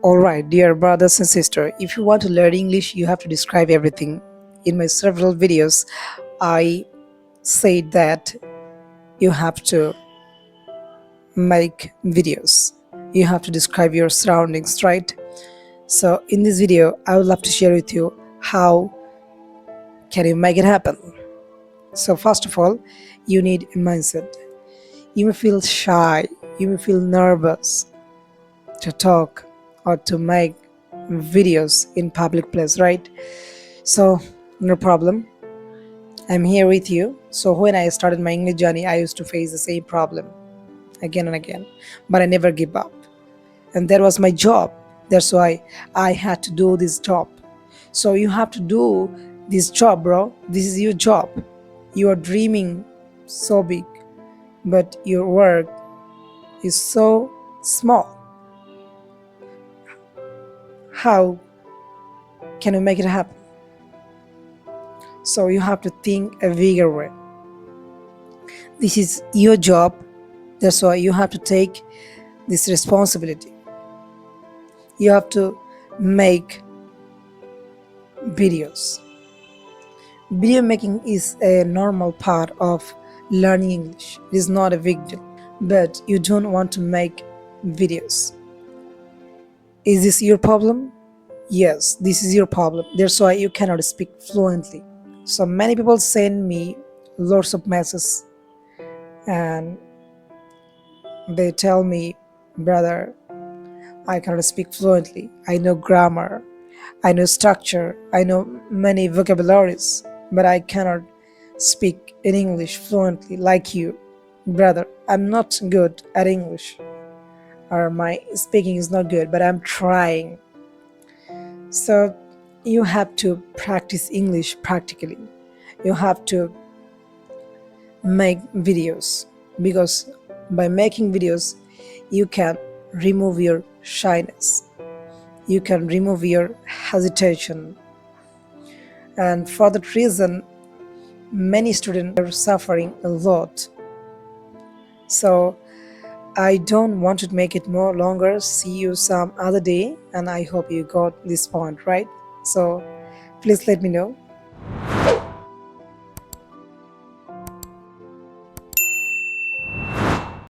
Alright, dear brothers and sisters, if you want to learn English, you have to describe everything. In my several videos, I said that you have to make videos. You have to describe your surroundings, right? So in this video, I would love to share with you how can you make it happen. So first of all, you need a mindset. You may feel shy, you may feel nervous to talk or to make videos in public place, right? So no problem, I'm here with you. So when I started my English journey, I used to face the same problem again and again, but I never give up. And that was my job. That's why I had to do this job. So you have to do this job, bro. This is your job. You are dreaming so big, but your work is so small. How can you make it happen? So you have to think a bigger way. This is your job. That's why you have to take this responsibility. You have to make videos. Video making is a normal part of learning English. It is not a big deal. But you don't want to make videos. Is this your problem? Yes, this is your problem. That's why you cannot speak fluently. So many people send me lots of messages and they tell me, brother, I cannot speak fluently. I know grammar, I know structure, I know many vocabularies, but I cannot speak in English fluently like you. Brother, I'm not good at English, or my speaking is not good, but I'm trying. So you have to practice English practically. You have to make videos, because by making videos you can remove your shyness, you can remove your hesitation, and for that reason many students are suffering a lot. So I don't want to make it more longer. See you some other day, and I hope you got this point right. So please let me know